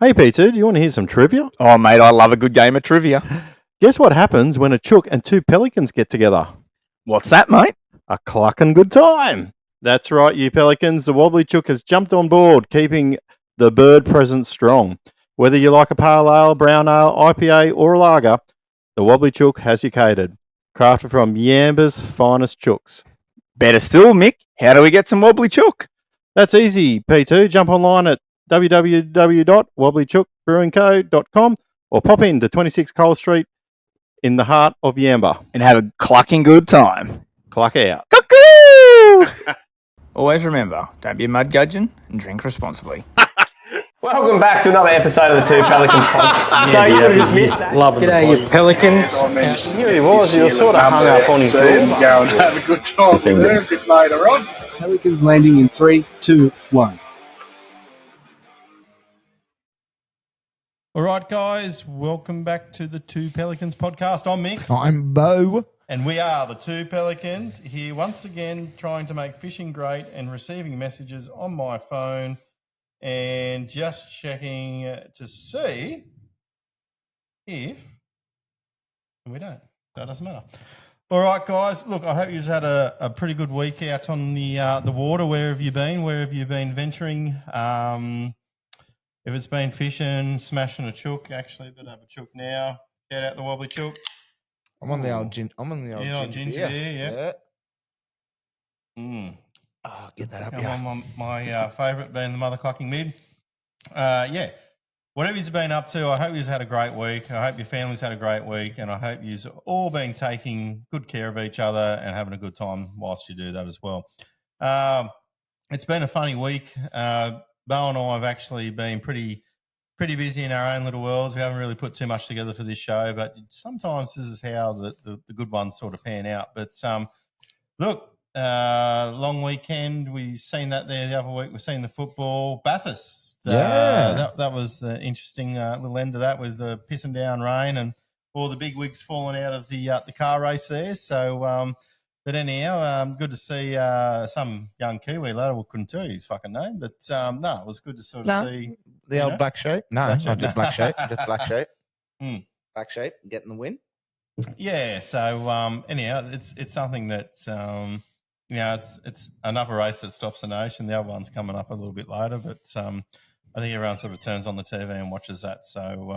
Hey P2, do you want to hear some trivia? Oh, mate, I love a good game of trivia. Guess what happens when a chook and two pelicans get together? What's that, mate? A clucking good time. That's right, you pelicans. The wobbly chook has jumped on board, keeping the bird presence strong. Whether you like a pale ale, brown ale, IPA, or a lager, the wobbly chook has you catered. Crafted from Yamba's finest chooks. Better still, Mick, how do we get some wobbly chook? That's easy, P2. Jump online at www.wobblychookbrewingco.com or pop into 26 Cole Street in the heart of Yamba. And have a clucking good time. Cluck out. Cuckoo! Always remember, don't be a mud gudgeon and drink responsibly. Welcome back to another episode of the Two Pelicans podcast. So you would have just missed that. G'day, you Pelicans. Here he was, you were sort of hung up on his door. Go and have a good time with them a bit later on. Pelicans landing in 3, 2, 1. All right, guys, welcome back to the Two Pelicans podcast. I'm Mick. I'm Bo. And we are the Two Pelicans, here once again trying to make fishing great and receiving messages on my phone and just checking to see if... we don't. That doesn't matter. All right, guys, look, I hope you've had a pretty good week out on the water. Where have you been? Where have you been venturing? If it's been fishing, smashing a chook, actually, but I have a chook now. Get out the wobbly chook. I'm on the old ginger beer, yeah. Oh, get that up, My favourite being the mother clucking mid. Whatever you've been up to, I hope you've had a great week. I hope your family's had a great week, and I hope you've all been taking good care of each other and having a good time whilst you do that as well. It's been a funny week. Bo and I have actually been pretty busy in our own little worlds. We haven't really put too much together for this show, but sometimes this is how the good ones sort of pan out. But look, long weekend. We've seen that there the other week. We've seen the football. Bathurst. That was the interesting little end of that with the pissing down rain and all the big wigs falling out of the car race there. So, but anyhow, good to see some young Kiwi lad. I couldn't tell you his fucking name, but no, it was good to sort of see the old black sheep. No, not just black sheep. Just black sheep. Black sheep getting the win. Yeah. So anyhow, it's something that it's another race that stops the nation. The other one's coming up a little bit later, but I think everyone sort of turns on the TV and watches that. So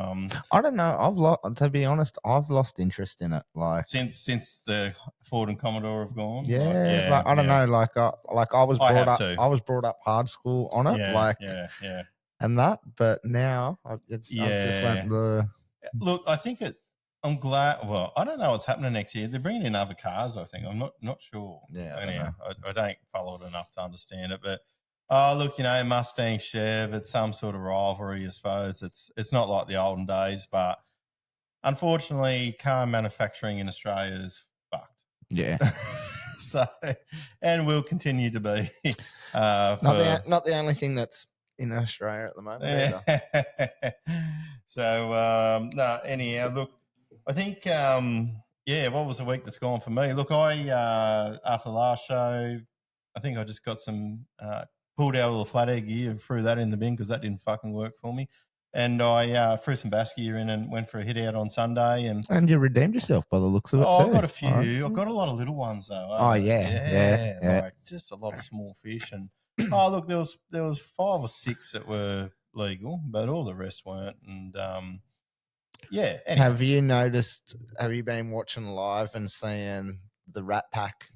I don't know. To be honest, I've lost interest in it. Like since the Ford and Commodore have gone. I don't know. I was brought up hard school on it. And that, but now I've just went the. Look, I think I'm glad. Well, I don't know what's happening next year. They're bringing in other cars. I think I'm not sure. Yeah. Anyhow, I don't follow it enough to understand it, but. Oh, look, Mustang Chev, it's some sort of rivalry, I suppose. It's not like the olden days, but unfortunately, car manufacturing in Australia is fucked. Yeah. So, and will continue to be. Not the only thing that's in Australia at the moment either. So, no, anyhow, look, I think, what was the week that's gone for me? Look, after the last show, I think I just got some... pulled out all the flat air gear and threw that in the bin because that didn't fucking work for me. And I threw some bass gear in and went for a hit out on Sunday. And you redeemed yourself by the looks of it. I've got a few. Right. I've got a lot of little ones though. Yeah. Like just a lot of small fish. And look, there was 5 or 6 that were legal, but all the rest weren't. And anyway. Have you noticed? Have you been watching live and seeing the Rat Pack?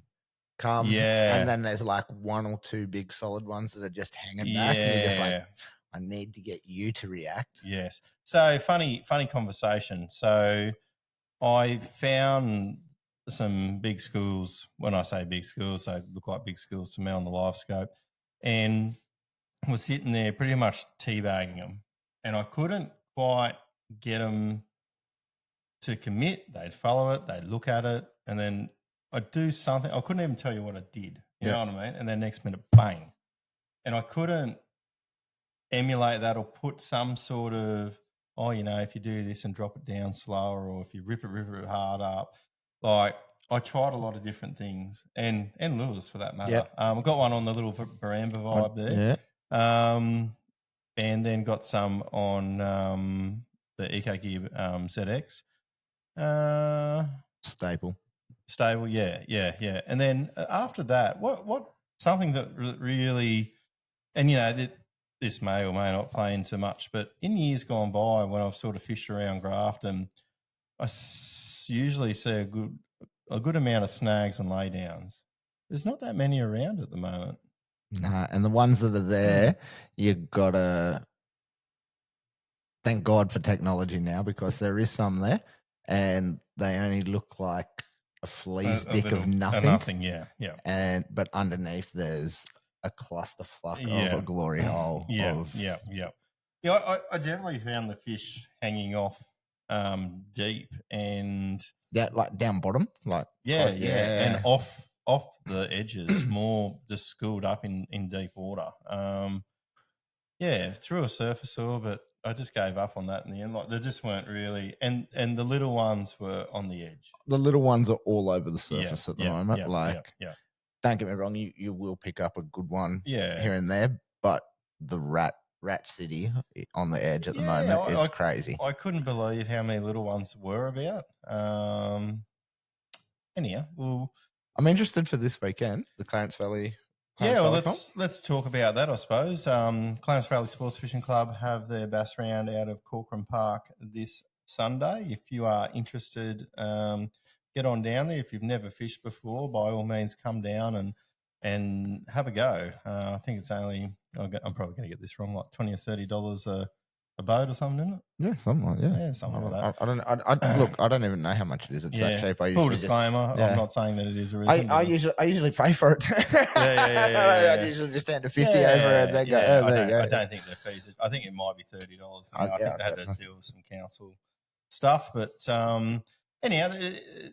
And then there's like 1 or 2 big solid ones that are just hanging back, and you're just like, I need to get you to react. Yes. So funny conversation. So I found some big schools. When I say big schools, they look like big schools to me on the live scope, and was sitting there pretty much teabagging them, and I couldn't quite get them to commit. They'd follow it, they'd look at it, and then I'd do something. I couldn't even tell you what I did. You know what I mean? And then next minute, bang. And I couldn't emulate that or put some sort of, if you do this and drop it down slower, or if you rip it hard up. Like, I tried a lot of different things, and lures for that matter. I got one on the little Baramba vibe there. and then got some on the Eco Gear ZX. Stable, yeah. And then after that, what something that really, and this may or may not play into much, but in years gone by when I've sort of fished around Grafton, I usually see a good amount of snags and laydowns. There's not that many around at the moment. Nah, and the ones that are there, you gotta thank God for technology now, because there is some there, and they only look like a flea's dick of nothing. Yeah. But underneath there's a clusterfuck of a glory hole. Yeah. I generally found the fish hanging off deep and like down bottom, and off the edges, more just schooled up in deep water. Through a surface saw, but I just gave up on that in the end. Like, they just weren't really, and the little ones were on the edge. The little ones are all over the surface at the moment. Yeah. Don't get me wrong, you will pick up a good one here and there, but the rat city on the edge at the moment is crazy. I couldn't believe how many little ones were about. Anyhow, well, I'm interested for this weekend, the Clarence Valley. Let's talk about that, I suppose. Clarence Valley Sports Fishing Club have their bass round out of Corcoran Park this Sunday. If you are interested, get on down there. If you've never fished before, by all means, come down and have a go. I think it's only, I'm probably going to get this wrong, like $20 or $30 a boat or something, isn't it? Yeah, something like that. Yeah, something like that. I don't even know how much it is. It's that cheap. Full disclaimer, I'm not saying that it is or isn't. I usually pay for it. I usually just stand to 50 over and they go, there you go. I don't think they're fees. I think it might be $30. I think they had to deal with some council stuff. But anyhow,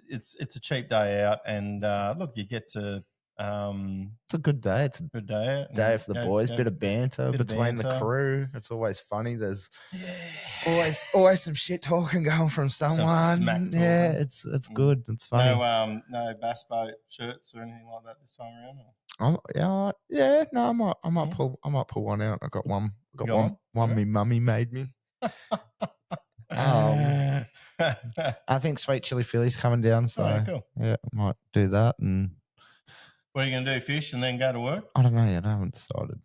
it's a cheap day out, and look, you get to. It's a good day. It's a good day. Day for the boys. Bit of banter between the crew. It's always funny. There's always some shit talking going from someone. It's good. It's funny. No bass boat shirts or anything like that this time around. No, I might pull one out. I got one. One me mummy made me. I think Sweet Chili Philly's coming down, so cool. I might do that. And what are you going to do? Fish and then go to work? I don't know yet. I haven't decided.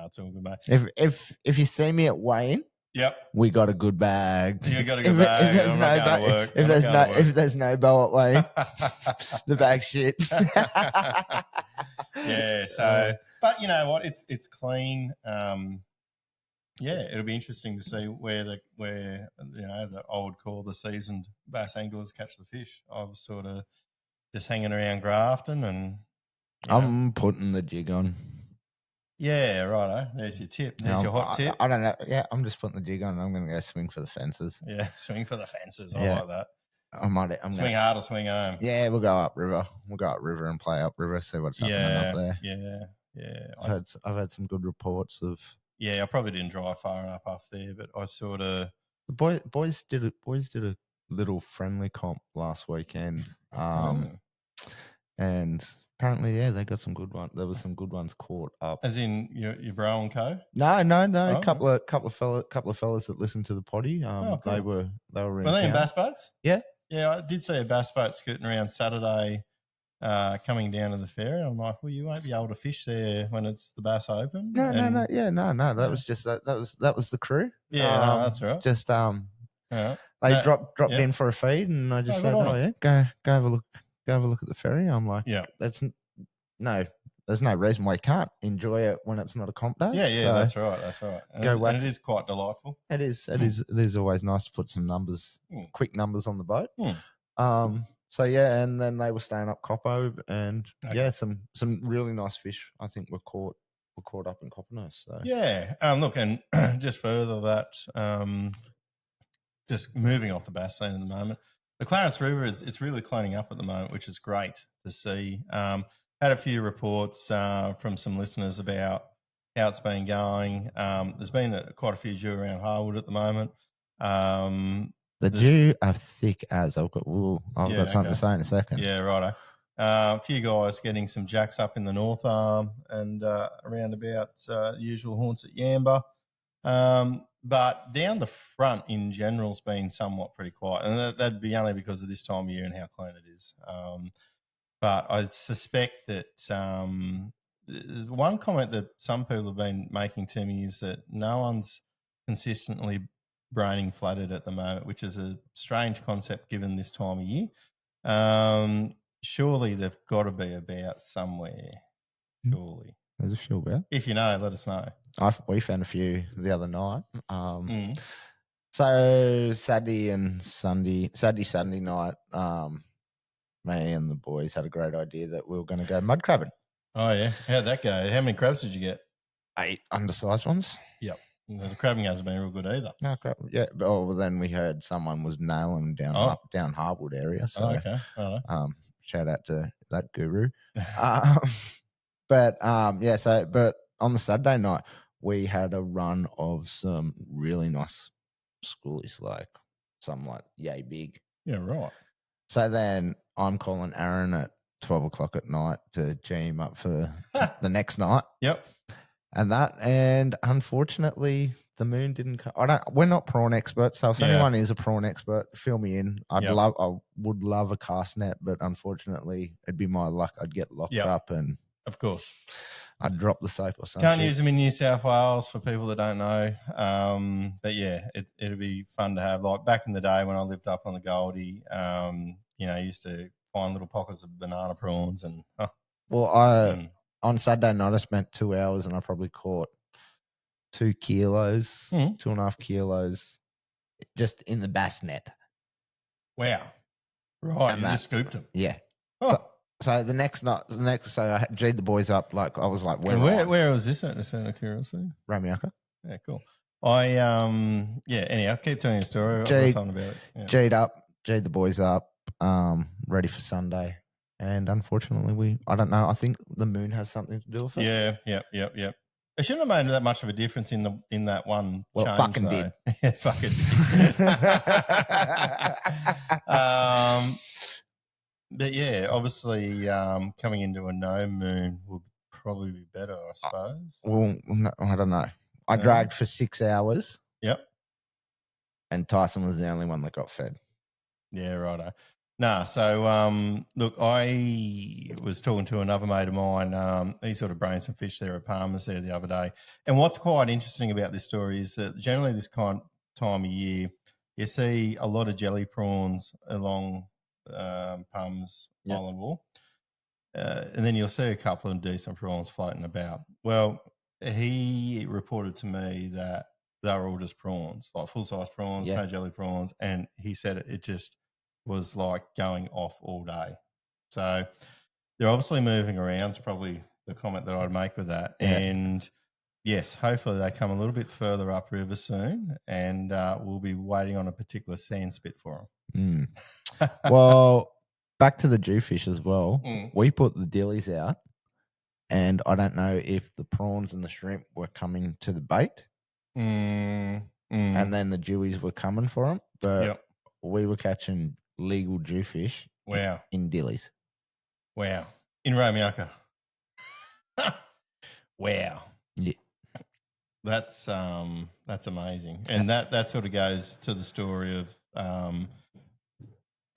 It's all good, mate. If you see me at Wayne, we got a good bag. You got a good bag. If there's no bow at Wayne, the bag's shit. So, but you know what? It's clean. It'll be interesting to see where the old call, the seasoned bass anglers catch the fish. I was sort of just hanging around Grafton, and I'm putting the jig on. Yeah, righto. There's your tip. There's your hot tip. I don't know. Yeah, I'm just putting the jig on. I'm going to go swing for the fences. Yeah, swing for the fences. I like that. I'm swing hard or swing home. Yeah, we'll go upriver. We'll go upriver and play upriver. See what's happening up there. Yeah. I've had some good reports of. Yeah, I probably didn't drive far enough up there, but I sort of. The boys did a little friendly comp last weekend. And apparently, they got some good ones. There was some good ones caught up. As in your bro and co? No. A couple of fellas that listened to the potty. Cool. They were in they in bass boats? Yeah. Yeah, I did see a bass boat scooting around Saturday, coming down to the ferry. I'm like, well, you won't be able to fish there when it's the Bass Open. No. That was just that was the crew. Yeah, that's right. Just they dropped in for a feed, and I just said, go have a look. Go have a look at the ferry. I'm like, there's no reason why you can't enjoy it when it's not a comp day. Yeah, so that's right. And it is quite delightful. It is always nice to put some numbers, quick numbers on the boat. And then they were staying up Coppo, and some really nice fish. I think were caught up in Coppernos. So look, and just further that, just moving off the bass scene at the moment. The Clarence River it's really cleaning up at the moment, which is great to see. Had a few reports from some listeners about how it's been going. There's been quite a few dew around Harwood at the moment. The dew are thick as I've got something to say in a second. Yeah, righto. A few guys getting some jacks up in the North Arm and around about the usual haunts at Yamba. But down the front in general has been somewhat pretty quiet. And that'd be only because of this time of year and how clean it is. But I suspect that one comment that some people have been making to me is that no one's consistently braining flooded at the moment, which is a strange concept given this time of year. Surely they've got to be about somewhere. Surely. There's a few about. If you know, let us know. We found a few the other night. So Saturday, Sunday night, me and the boys had a great idea that we were going to go mud crabbing. Oh, yeah. How'd that go? How many crabs did you get? 8 undersized ones. Yep. The crabbing hasn't been real good either. No crab. Yeah. But then we heard someone was nailing them down Harwood area. So, okay. Shout out to that guru. But on the Saturday night, we had a run of some really nice schoolies, like some like yay big. Yeah, right. So then I'm calling Aaron at 12 o'clock at night to gee him up for the next night. Yep. And unfortunately the moon didn't come. We're not prawn experts, so if anyone is a prawn expert, fill me in. I would love a cast net, but unfortunately it'd be my luck. I'd get locked up and of course I'd drop the soap or something. Can't use them in New South Wales for people that don't know. But yeah, it'd be fun to have. Like back in the day when I lived up on the Goldie, I used to find little pockets of banana prawns and. On Saturday night I spent 2 hours and I probably caught 2 kilos, 2.5 kilos, just in the bass net. Wow! Right, and you just scooped them. Yeah. Oh. So the next night, so I G'd the boys up. Like I was like, where was this at? Just out of curiosity. Ramiaka. Yeah, cool. Anyhow, keep telling your story. I've got something about it. Yeah. G'd the boys up, ready for Sunday. And unfortunately, I don't know. I think the moon has something to do with it. Yeah. It shouldn't have made that much of a difference in that one. Well, change, it fucking though. did. It fucking did. But yeah, obviously, coming into a no moon would probably be better, I suppose. Well, no, I don't know. I dragged for 6 hours. Yep. And Tyson was the only one that got fed. Yeah, righto. Nah, so look, I was talking to another mate of mine. He sort of brained some fish there at Palmer's there the other day. And what's quite interesting about this story is that generally this time of year, you see a lot of jelly prawns along Palmer's Island Wall. And then you'll see a couple of decent prawns floating about. Well, he reported to me that they were all just prawns, like full-size prawns, no jelly prawns. And he said it just was like going off all day. So they're obviously moving around. It's probably the comment that I'd make with that. Yeah. And yes, hopefully they come a little bit further upriver soon and we'll be waiting on a particular sand spit for them. Well, back to the Jewfish as well. We put the dillies out and I don't know if the prawns and the shrimp were coming to the bait and then the Jewies were coming for them. But we were catching legal Jewfish in dillies. Wow. In Ramiaka. Wow. Yeah. That's amazing. And that sort of goes to the story of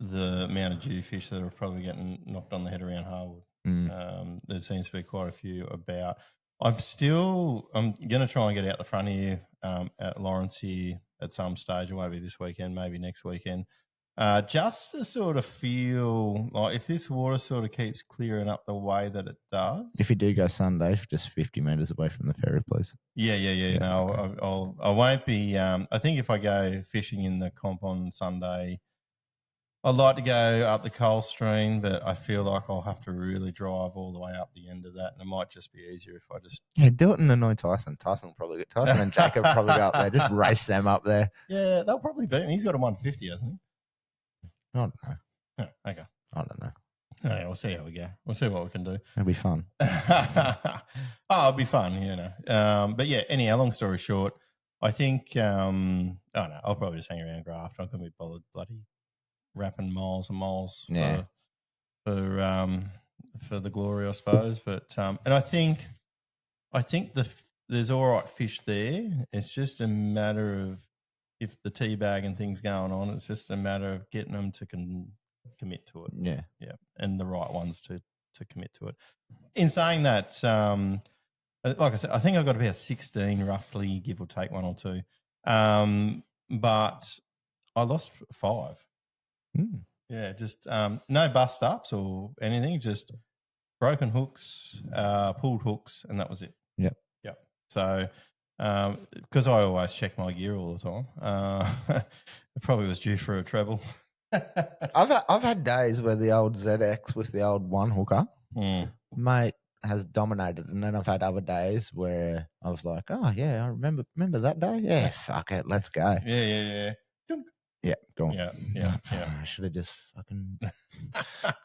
the amount of Jewfish that are probably getting knocked on the head around Harwood. There seems to be quite a few about. I'm going to try and get out the front of you at Lawrence here at some stage. It won't be this weekend, maybe next weekend. Just to sort of feel like if this water sort of keeps clearing up the way that it does. If you do go Sunday, just 50 metres away from the ferry, please. Yeah. No, I won't be. I think if I go fishing in the comp on Sunday, I'd like to go up the Coal Stream, but I feel like I'll have to really drive all the way up the end of that, and it might just be easier if I just do it and annoy Tyson. Tyson and Jacob probably go up there. Just race them up there. Yeah, they'll probably beat me. He's got a 150, hasn't he? I don't know. Oh, okay. I don't know. Yeah, we'll see how we go. We'll see what we can do. It'll be fun. It'll be fun, But yeah, anyhow, long story short, I think, I'll probably just hang around Graft. I'm not going to be bothered bloody wrapping miles and miles for the glory, I suppose. But and I think there's all right fish there. It's just a matter of if the teabag and things going on. It's just a matter of getting them to commit to it. Yeah, and the right ones to commit to it. In saying that, like I said, I think I got about 16 roughly, give or take 1 or 2. But I lost 5. Yeah, just no bust ups or anything, just broken hooks, pulled hooks, and that was it. Yep. So, because I always check my gear all the time, it probably was due for a treble. I've had days where the old ZX with the old one hooker, mate, has dominated, and then I've had other days where I was like, oh yeah, I remember that day. Yeah, fuck it, let's go. Yeah. Yeah, go on. Yeah. I should have just fucking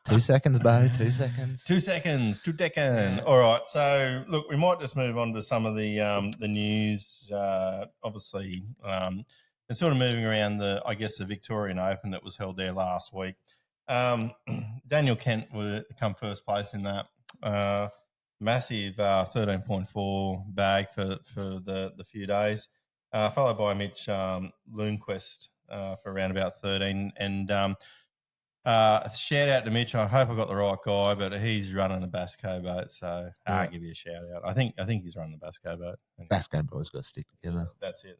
2 seconds, Bo. 2 seconds. 2 seconds. 2 seconds. All right. So look, we might just move on to some of the news. Obviously, and sort of moving around the Victorian Open that was held there last week. Daniel Kent would come first place in that. Massive 13.4 bag for the few days, followed by Mitch Lundquist for around about 13. And shout out to Mitch. I hope I got the right guy, but he's running a Basco boat, so I'll give you a shout out. I think he's running a Basco boat. Basco boats got to stick together. That's it.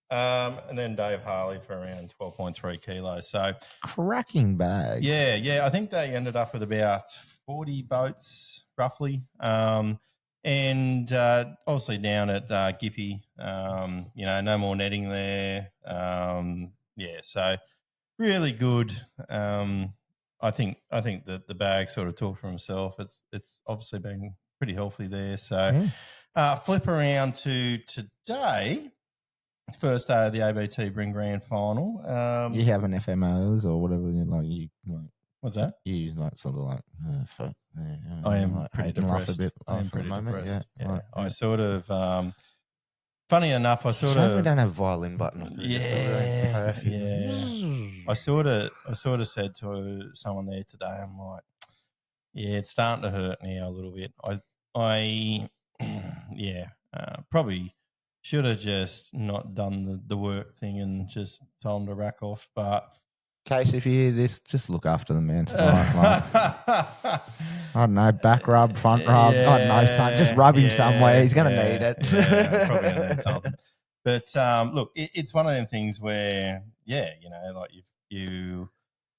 And then Dave Harley for around 12.3 kilos. So cracking bag. Yeah. I think they ended up with about 40 boats roughly. And obviously down at Gippy, no more netting there. So really good. I think that the bag sort of talked for himself. It's obviously been pretty healthy there. So flip around to today. First day of the ABT Bream Grand Final. You have an FMOs or whatever what's that? You sort of like fuck. I am pretty depressed. I am pretty depressed. Yeah. I sort of funny enough, we don't have a violin button. Yeah. I sort of said to someone there today, I'm like, yeah, it's starting to hurt now a little bit. I probably should have just not done the work thing and just told him to rack off. But Case, if you hear this, just look after the man tonight. I don't know, back rub, front rub. I don't know, son. Just rub him somewhere. He's going to need it. Probably going to need something. But look, it's one of them things where, like you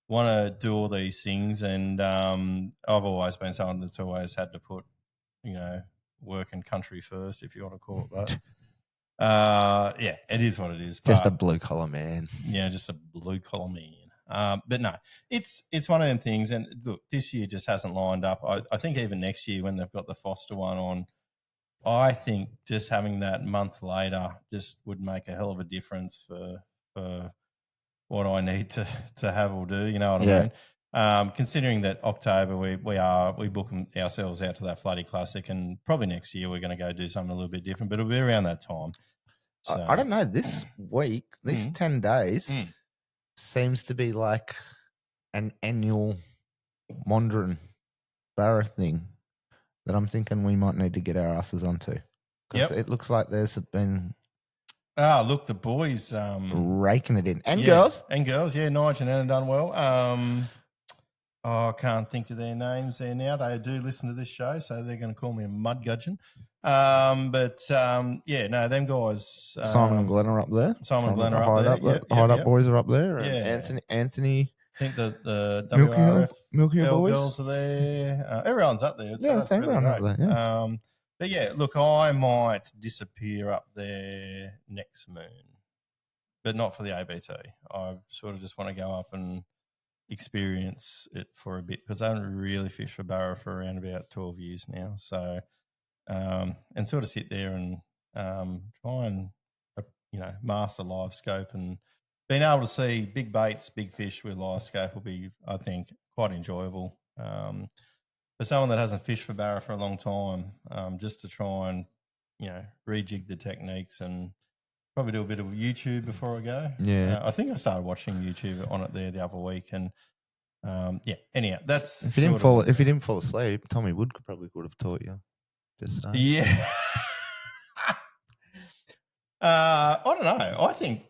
want to do all these things, and I've always been someone that's always had to put, work and country first, if you want to call it that. It is what it is. Just a blue collar man. Yeah, just a blue collar man. But no, it's one of them things. And look, this year just hasn't lined up. I think even next year when they've got the Foster one on, I think just having that month later just would make a hell of a difference for what I need to have or do. You know what I mean? Considering that October we book ourselves out to that Floody Classic, and probably next year we're going to go do something a little bit different, but it'll be around that time. So, I don't know. This week, these 10 days seems to be like an annual Mondrian Barra thing that I'm thinking we might need to get our asses onto. Because it looks like there's been... look, the boys... raking it in. And girls. And girls, yeah. Nige and Anna done well. I can't think of their names there now. They do listen to this show, so they're going to call me a mud gudgeon. Them guys. Simon and Glenn are up there. Simon and Glenn are up there. Hide up boys are up there. Yeah. Anthony. I think the WRF Milky boys. girls are there. Everyone's up there. So that's everyone really up there. Yeah. But yeah, look, I might disappear up there next moon, but not for the ABT. I sort of just want to go up and experience it for a bit, because I haven't really fished for Barra for around about 12 years now. So, and sort of sit there and try and master live scope, and being able to see big baits, big fish with live scope will be, I think, quite enjoyable. For someone that hasn't fished for Barra for a long time, just to try and rejig the techniques, and probably do a bit of YouTube before I go. Yeah, I think I started watching YouTube on it there the other week, and Anyhow, that's if you didn't fall asleep, Tommy Wood probably would have taught you. Just saying. Yeah. I don't know. I think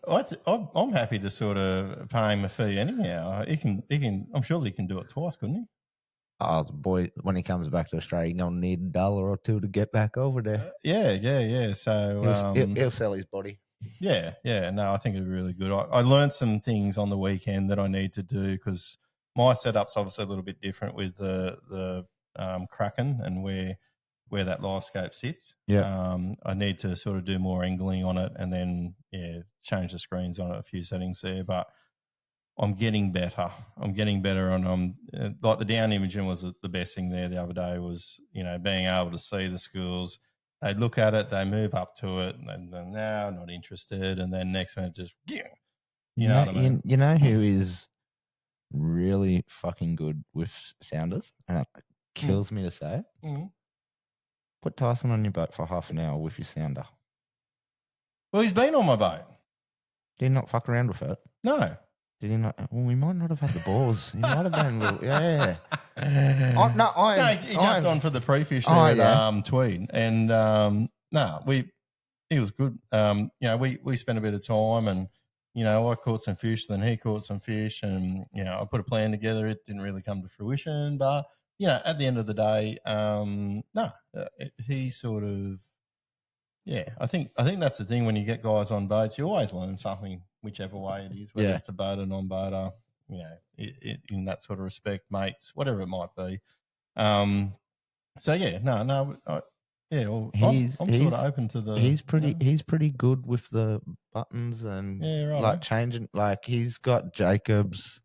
I'm happy to sort of pay him a fee anyhow. He can. I'm sure he can do it twice, couldn't he? Oh boy, when he comes back to Australia, he's gonna need $1 or $2 to get back over there. Yeah. So he'll sell his body. Yeah. No, I think it'd be really good. I learned some things on the weekend that I need to do because my setup's obviously a little bit different with the Kraken and where that LiveScope sits. Yeah. I need to sort of do more angling on it and then change the screens on it, a few settings there. But I'm getting better. And like the down imaging was the best thing there the other day was, being able to see the schools. They look at it, they move up to it, and then now not interested. And then next minute just, you know what I mean? You know who is really fucking good with sounders? And it kills me to say it. Mm. Put Tyson on your boat for half an hour with your sounder. Well, he's been on my boat. Did he not fuck around with it? No. Did he not? Well, we might not have had the balls. He might have been a little, yeah. He jumped on for the pre-fish there at Tweed. And, he was good. We spent a bit of time and, I caught some fish, then he caught some fish and, I put a plan together. It didn't really come to fruition, but, at the end of the day, he sort of, I think that's the thing when you get guys on boats, you always learn something, whichever way it is, whether it's a boater, non-boater, in that sort of respect, mates, whatever it might be. I'm sort of open to the. He's pretty good with the buttons and changing. Like he's got Jacob's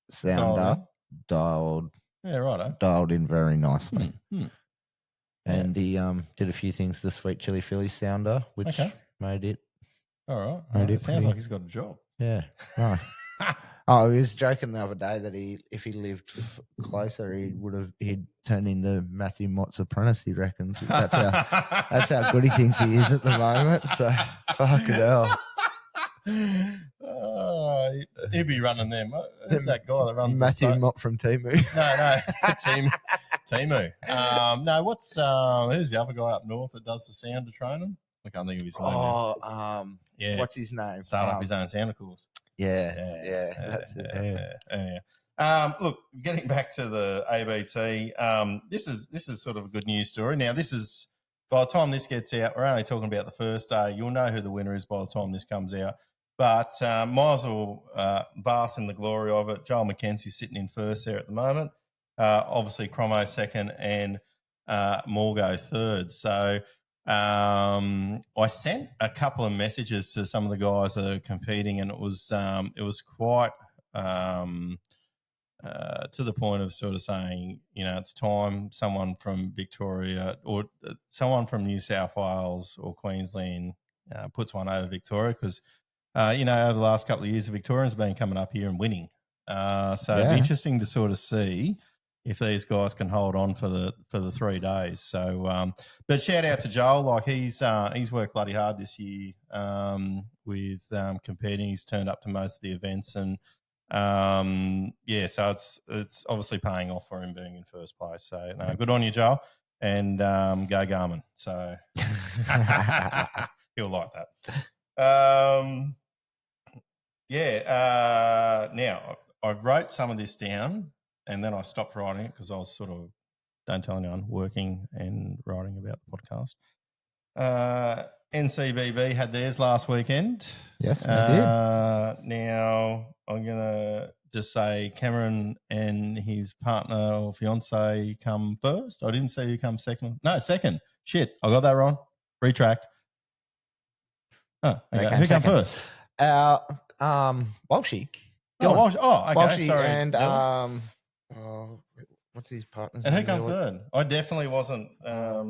sounder dialed in very nicely. And he did a few things to Sweet Chili Philly sounder, which made it. All right. It sounds like he's got a job. Yeah. Right. Oh, he was joking the other day that if he lived closer, he'd turn into Matthew Mott's apprentice. He reckons that's how good he thinks he is at the moment. So fucking hell. He'd be running them. Who's that guy that runs Matthew Mott from Timu? No, Timu. No, what's who's the other guy up north that does the sound to train him? I can't think of his name. What's his name? Start up his own sound course. Yeah. That's it. Look, getting back to the ABT, this is sort of a good news story. Now, this is by the time this gets out, we're only talking about the first day. You'll know who the winner is by the time this comes out. But might as well bask in the glory of it. Joel McKenzie's sitting in first there at the moment. Obviously, Cromo second and Morgo third. So I sent a couple of messages to some of the guys that are competing, and it was quite to the point of sort of saying, it's time someone from Victoria or someone from New South Wales or Queensland puts one over Victoria because, over the last couple of years, the Victorians have been coming up here and winning. So it'd be interesting to sort of see if these guys can hold on for the 3 days. So, but shout out to Joel. Like he's worked bloody hard this year with competing. He's turned up to most of the events and so it's obviously paying off for him being in first place. So no, good on you, Joel, and go Garmin. So he'll like that. Now I wrote some of this down. And then I stopped writing it because I was sort of, don't tell anyone, working and writing about the podcast. NCBB had theirs last weekend. Yes, they did. Now, I'm going to just say Cameron and his partner or fiance come first. I didn't say who come second. No, second. Shit, I got that wrong. Retract. Oh, okay. Who came first? Walshy. Walsh. Oh, okay. Walshy sorry. And what's his partner's and name? Who came third? I definitely wasn't. I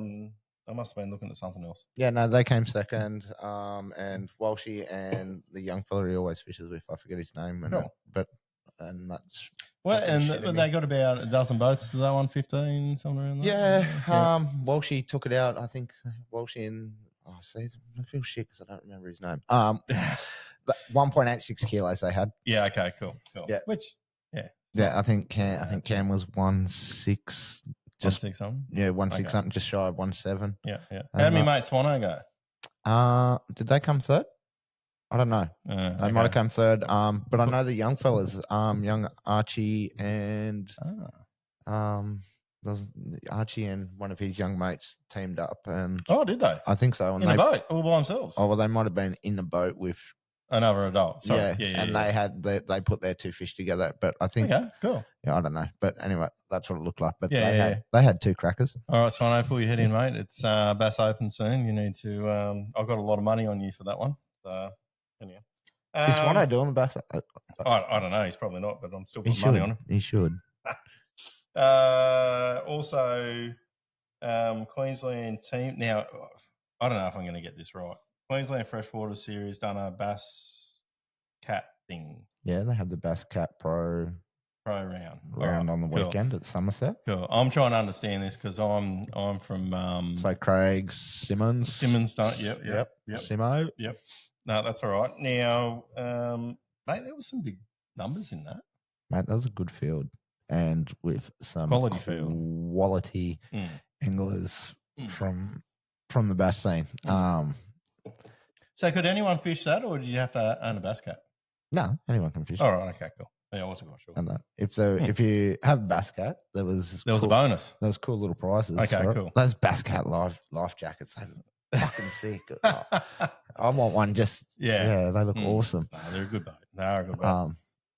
must have been looking at something else. Yeah, no, they came second. And Walshy and the young fella he always fishes with, I forget his name. And that's they got about a dozen boats. Did they won 15 somewhere in there? Yeah. Walshy took it out. I think Walshy and I feel shit because I don't remember his name. 1.86 kilos they had. Yeah. Okay. Cool. Yeah. Which Yeah, I think Cam was 1.6. Just 1.6 something. Yeah, 1.6 something, just shy of 1.7. Yeah. How did my mate Swano go? Did they come third? I don't know. They might have come third. But I know the young fellas, young Archie and Archie and one of his young mates teamed up, and did they? I think so. And in a boat, all by themselves. Oh well, they might have been in the boat with another adult. Sorry. Yeah. And they put their two fish together. But I think cool. Yeah, I don't know. But anyway, that's what it looked like. But they had two crackers. All right, Swano, pull your head in, mate. It's Bass Open soon. You need to. I've got a lot of money on you for that one. So anyhow. Is Swano doing the Bass? I don't know. He's probably not, but I'm still putting money on him. He should. Also, Queensland team. Now, I don't know if I'm going to get this right. Queensland Freshwater Series done a Bass Cat thing. Yeah, they had the Bass Cat Pro round on the weekend at Somerset. Cool. I'm trying to understand this because I'm from so Craig Simmons. Done it. Yep. Simo. Yep. No, that's all right. Now, mate, there was some big numbers in that. Mate, that was a good field, and with some quality anglers from the bass scene. So, could anyone fish that, or did you have to own a bass cat? No, anyone can fish. All right, okay, cool. Yeah, I wasn't quite sure. And if you have a bass cat, there was a bonus. There was cool little prizes. Okay, cool. Those bass cat life jackets, they're fucking sick. I want one. Just they look awesome. No, they're a good boat. They are a good boat.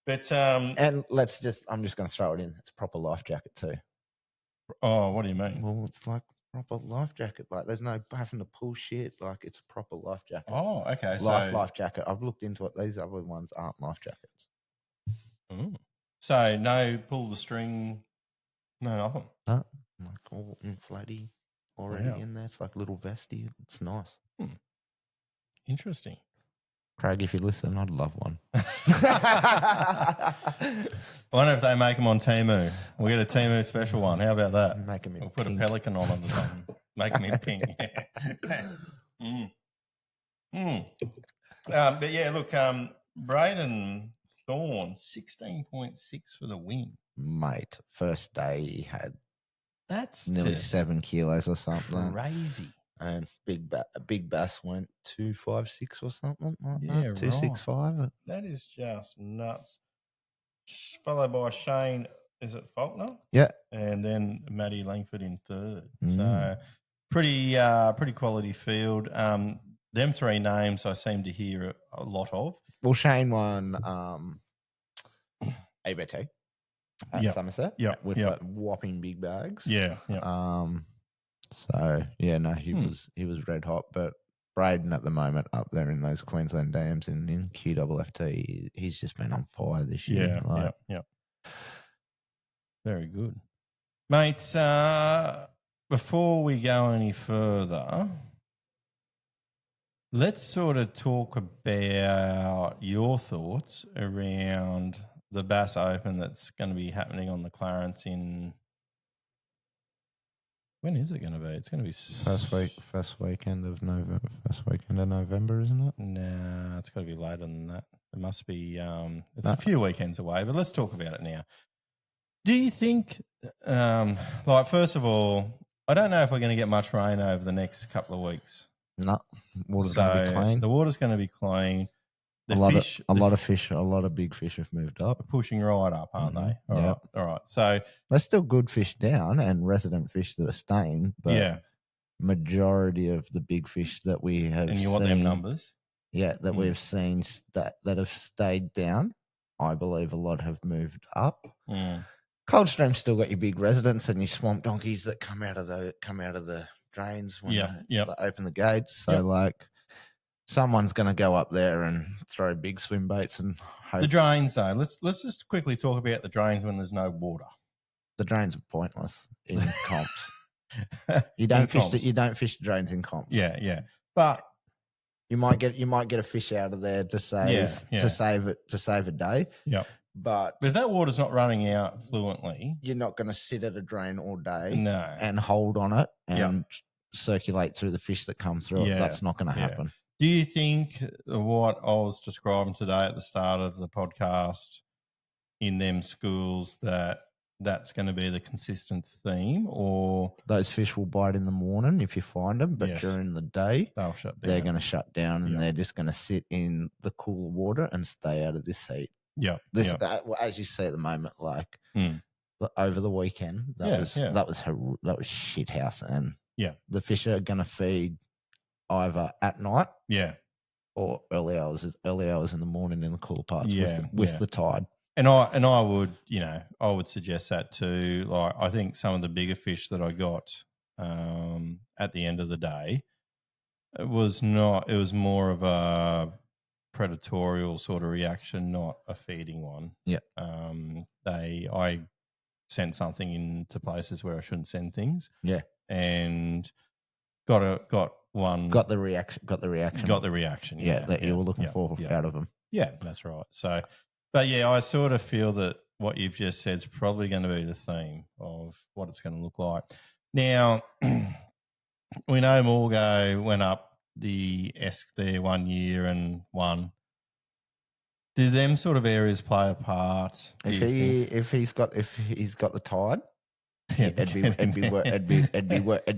But and I'm just going to throw it in. It's a proper life jacket too. Oh, what do you mean? Well, it's like proper life jacket. Like there's no having to pull shit. Like it's a proper life jacket. Oh, okay. Life jacket. I've looked into it. These other ones aren't life jackets. So no pull the string, no nothing. No, like all inflatey already in there. It's like little vesty. It's nice. Interesting. Craig, if you listen, I'd love one. I wonder if they make them on Temu. We'll get a Temu special one. How about that? Make them in We'll pink. put a pelican on them or something. Make them in pink. But yeah, look, Braden Thorne, 16.6 for the win. Mate, first day he had that's nearly 7 kilos or something. Crazy. And a big bass went 256 or something like that. 265. That is just nuts. Followed by Shane, is it Faulkner? Yeah. And then Matty Langford in third. So pretty quality field. Them three names I seem to hear a lot of. Well, Shane won ABT at Somerset with whopping big bags. Yeah. So he was red hot, but Braden at the moment up there in those Queensland dams in QFT, he's just been on fire this year. Yeah. Very good, mates. Before we go any further, let's sort of talk about your thoughts around the Bass Open that's going to be happening on the Clarence in. When is it going to be? It's going to be first weekend of November, isn't it? Nah, it's got to be later than that. It must be. It's a few weekends away, but let's talk about it now. Do you think, first of all, I don't know if we're going to get much rain over the next couple of weeks. No, water's going to be clean. The water's going to be clean. A lot of big fish have moved up. Pushing right up, aren't they? All right. So there's still good fish down and resident fish that are staying, but majority of the big fish that we have seen. And you want them numbers? Yeah, that we've seen that have stayed down. I believe a lot have moved up. Coldstream's still got your big residents and your swamp donkeys that come out of the drains when they open the gates. So someone's going to go up there and throw big swim baits and hope. The drains, though. Let's just quickly talk about the drains when there's no water. The drains are pointless in comps. You don't fish the drains in comps. Yeah. But you might get a fish out of there to save a day. Yeah. But if that water's not running out fluently, you're not going to sit at a drain all day and hold on it and circulate through the fish that come through it. That's not going to happen. Do you think what I was describing today at the start of the podcast in them schools that's going to be the consistent theme, or those fish will bite in the morning if you find them, but during the day they'll shut down. They're going to shut down, and they're just going to sit in the cooler water and stay out of this heat. Yeah, as you see at the moment, like over the weekend, that was shit house, and the fish are going to feed either at night, or early hours in the morning in the cooler parts with the tide. And I would, I would suggest that too. Like, I think some of the bigger fish that I got at the end of the day, it was more of a predatorial sort of reaction, not a feeding one. Yeah. I sent something into places where I shouldn't send things. Yeah. And got the reaction. Yeah, that you were looking for out of them. Yeah, that's right. So, but I sort of feel that what you've just said is probably going to be the theme of what it's going to look like. Now, we know Morgo went up the Esk there 1 year and won. Do them sort of areas play a part? If he's got the tide, it'd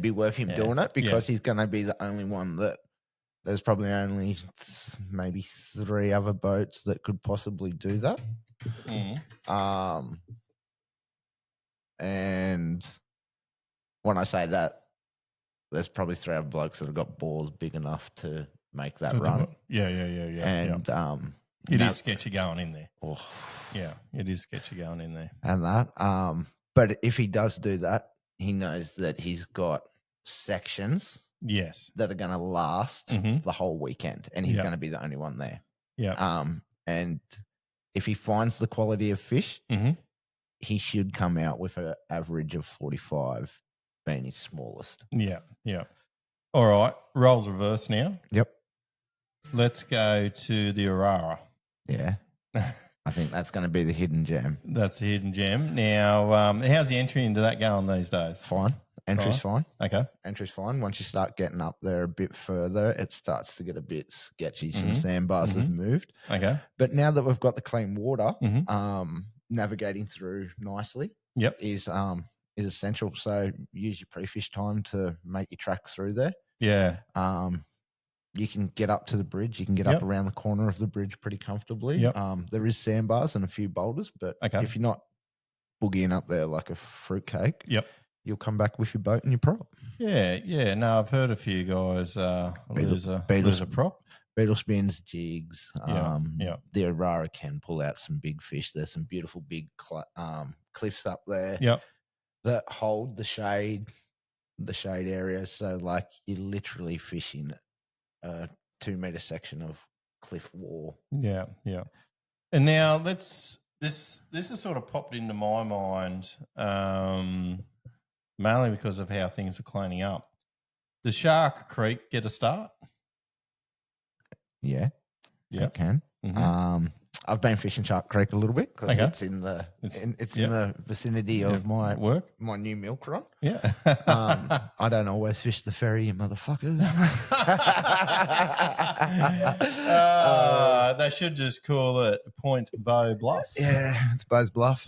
be worth him doing it, because he's going to be the only one that there's probably only maybe 3 other boats that could possibly do that. And when I say that, there's probably 3 other blokes that have got balls big enough to make that run. Yeah. And it is sketchy going in there. Oh. Yeah, it is sketchy going in there. And that, but if he does do that, he knows that he's got sections that are going to last the whole weekend, and he's going to be the only one there. Yeah. And if he finds the quality of fish, he should come out with an average of 45 being his smallest. Yeah. All right, roles reverse now. Yep. Let's go to the Aurora. Yeah. I think that's going to be the hidden gem. That's the hidden gem. Now, how's the entry into that going these days? Fine. Entry's fine. Okay. Entry's fine. Once you start getting up there a bit further, it starts to get a bit sketchy. Some sandbars have moved. Okay. But now that we've got the clean water, navigating through nicely is essential. So use your pre-fish time to make your track through there. Yeah. You can get up to the bridge. You can get up around the corner of the bridge pretty comfortably. Yep. There is sandbars and a few boulders, but if you're not boogieing up there like a fruitcake, you'll come back with your boat and your prop. Yeah. No, I've heard a few guys lose a prop. Beetle spins, jigs. The Aurora can pull out some big fish. There's some beautiful big cliffs up there that hold the shade area. So like you're literally fishing a 2-meter section of cliff wall. Yeah. And now this has sort of popped into my mind, mainly because of how things are cleaning up. Does Shark Creek get a start? Yeah. It can. I've been fishing Shark Creek a little bit because it's in the vicinity of my work, my new milk run. Yeah. I don't always fish the ferry, you motherfuckers. They should just call it Point Bow Bluff. Yeah, it's Bow's Bluff.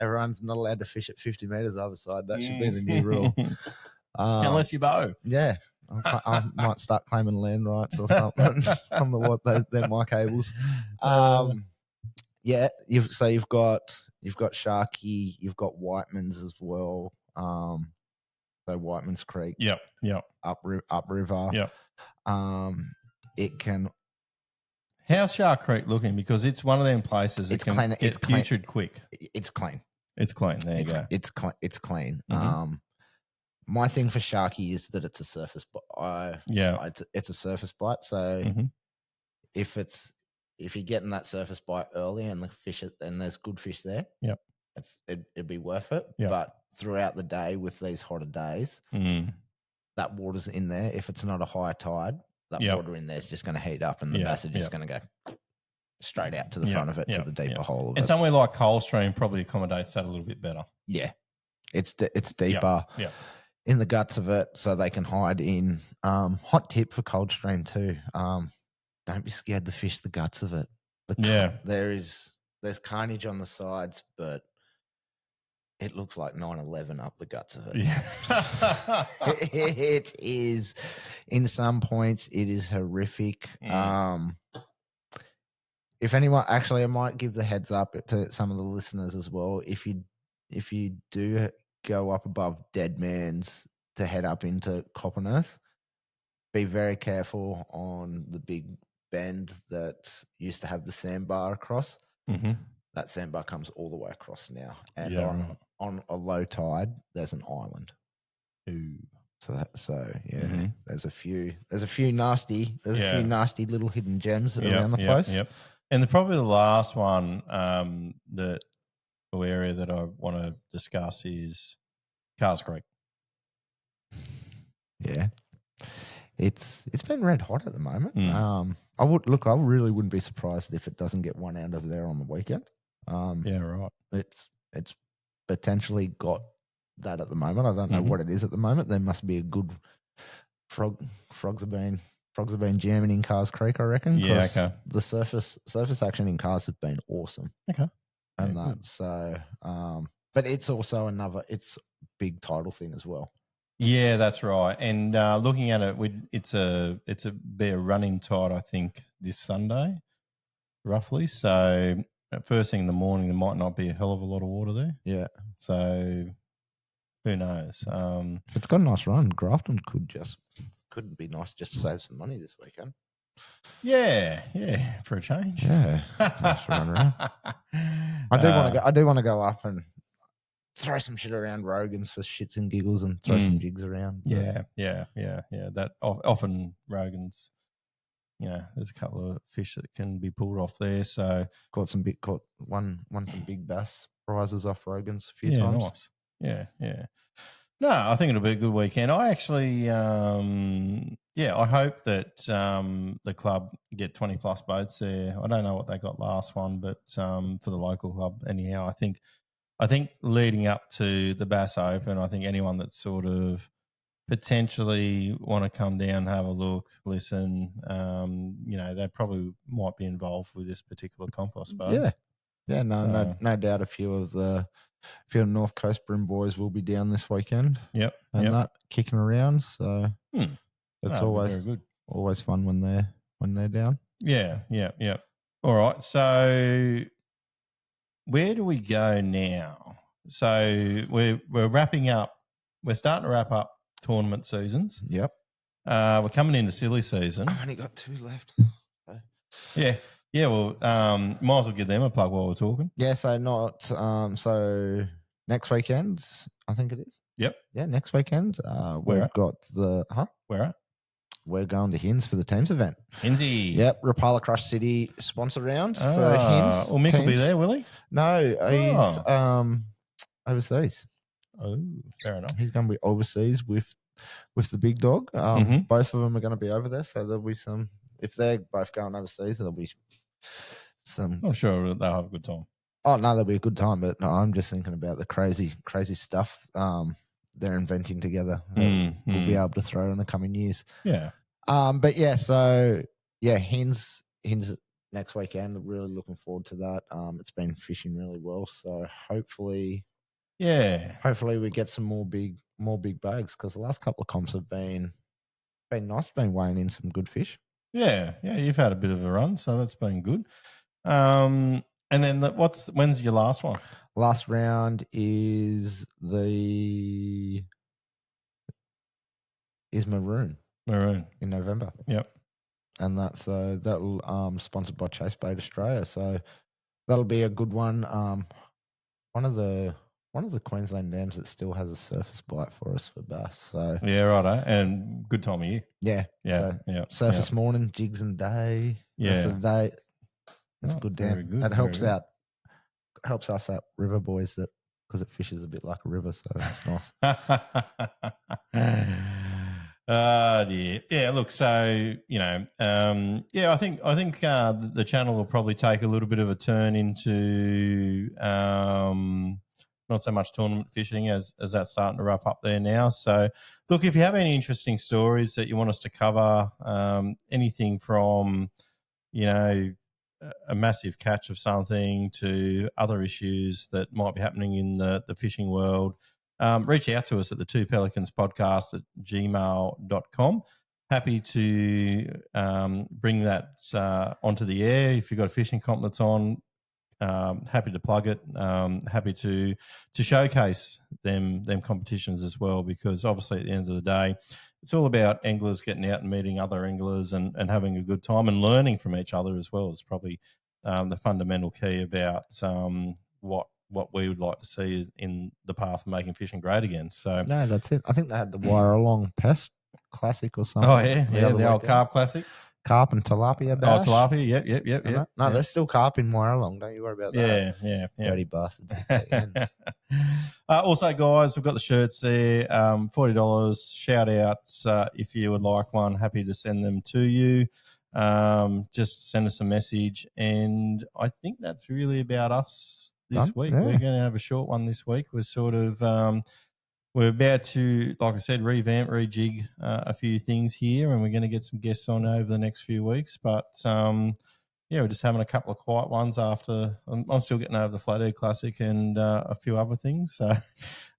Everyone's not allowed to fish at 50 meters either side. That should be the new rule. Unless you bow. Yeah. I might start claiming land rights or something on they're my cables. You've got Sharky, you've got Whiteman's as well. So Whiteman's Creek. Yep. Upriver. Yep. It can. How's Shark Creek looking? Because it's one of them places that can get putrid quick. It's clean. It's clean. There you go. It's clean. My thing for Sharky is that it's a surface bite. It's a surface bite. So if you're getting that surface bite early and the fish and there's good fish there, it'd be worth it. Yep. But throughout the day with these hotter days, that water's in there. If it's not a high tide, that water in there is just going to heat up and the bass are just going to go straight out to the front of it to the deeper hole of it. And somewhere like Coldstream probably accommodates that a little bit better. Yeah, it's deeper. Yeah. In the guts of it, so they can hide in. Hot tip for Coldstream too. Don't be scared to fish the guts of it. There is there's carnage on the sides, but it looks like 9/11 up the guts of it. Yeah. It is, in some points, it is horrific. If anyone, actually, I might give the heads up to some of the listeners as well. If you do go up above Dead Man's to head up into Coppernoth, be very careful on the big bend that used to have the sandbar across. Mm-hmm. That sandbar comes all the way across now, and on a low tide, there's an island. Ooh. So yeah, there's a few nasty little hidden gems that are around the place. Yep. And probably the last one area that I want to discuss is Cars Creek. Yeah. It's been red hot at the moment. I really wouldn't be surprised if it doesn't get one out of there on the weekend. Yeah, right. It's potentially got that at the moment. I don't know what it is at the moment. There must be a good frogs have been jamming in Cars Creek, I reckon. Yeah, okay. The surface action in Cars has been awesome. Okay. And but it's also it's a big title thing as well. Yeah, that's right. And looking at it, it's a bare running tide, I think, this Sunday, roughly. So at first thing in the morning, there might not be a hell of a lot of water there. Yeah. So who knows? It's got a nice run. Grafton couldn't be nice just to save some money this weekend. Yeah, for a change. Yeah, nice run around. I do want to go up and throw some shit around Rogan's for shits and giggles and throw some jigs around. Yeah. That often Rogan's, there's a couple of fish that can be pulled off there. So won some big bass prizes off Rogan's a few times. Nice. Yeah. No, I think it'll be a good weekend. I actually, I hope that the club get 20 plus boats there. I don't know what they got last one, but for the local club, anyhow, I think leading up to the Bass Open, I think anyone that's sort of potentially want to come down, have a look, listen, they probably might be involved with this particular comp, I suppose. Yeah, no doubt a few of the North Coast Brim boys will be down this weekend. Yep. That kicking around. So it's good. Always fun when they're down. Yeah. All right. So where do we go now? So we're wrapping up. We're starting to wrap up tournament seasons. Yep. We're coming into silly season. I've only got 2 left. So. Yeah. Well, might as well give them a plug while we're talking. Yeah. So next weekend, I think it is. Yep. Yeah. Next weekend, we've got Where at? We're going to Hins for the teams event. Hinsy. Yep. Rapala Crush City sponsor round for Hins. Well, Mick will be there, will he? No, he's overseas. Oh, fair enough. He's going to be overseas with the big dog. Both of them are going to be over there, so there'll be some. If they're both going overseas, there'll be some. I'm sure they'll have a good time. Oh no, there'll be a good time. But no, I'm just thinking about the crazy stuff they're inventing together. We'll be able to throw in the coming years. Yeah. But yeah, so yeah, Hins next weekend. Really looking forward to that. It's been fishing really well, so hopefully we get some more big bags, because the last couple of comps have been nice. Been weighing in some good fish. Yeah. You've had a bit of a run, so that's been good. And then when's your last one? Last round is Maroon in November. Yep. And that'll sponsored by Chase Bait Australia. So that'll be a good one. One of the Queensland dams that still has a surface bite for us for bass. So yeah, right. And good time of year. Yeah. So, surface morning, jigs and day. Yeah. Rest of the day. That's a good dam. Good, that helps out. Helps us out, river boys, because it fishes a bit like a river, so it's nice. Dear. Yeah, look, so, I think the channel will probably take a little bit of a turn into not so much tournament fishing as that's starting to wrap up there now. So, look, if you have any interesting stories that you want us to cover, anything from, a massive catch of something to other issues that might be happening in the fishing world, reach out to us at the Two Pelicans podcast at gmail.com. Happy to bring that onto the air. If you've got a fishing comp that's on, happy to plug it. Happy to showcase them competitions as well, because obviously at the end of the day, it's all about anglers getting out and meeting other anglers and having a good time and learning from each other as well. Is probably the fundamental key about what we would like to see in the path of making fishing great again. So no, that's it. I think they had the Wire Along Pest Classic or something. Oh yeah, the old carp classic. Carp and tilapia bash. Oh, tilapia, yep. No, they're still carp in Wire Along. Don't you worry about that. Yeah. Dirty bastards. Also, guys, we've got the shirts there, $40. Shout outs if you would like one. Happy to send them to you. Just send us a message, and I think that's really about us this week. Yeah. We're going to have a short one this week. We're sort of we're about to, like I said, revamp, rejig a few things here, and we're going to get some guests on over the next few weeks. But we're just having a couple of quiet ones after. I'm still getting over the Flathead Classic and a few other things. So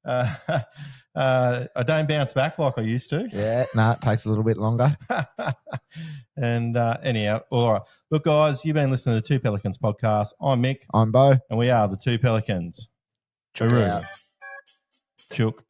I don't bounce back like I used to. Yeah, no, it takes a little bit longer. And anyhow, all right. Look, guys, you've been listening to the Two Pelicans podcast. I'm Mick. I'm Bo. And we are the Two Pelicans. Chook out. Chook.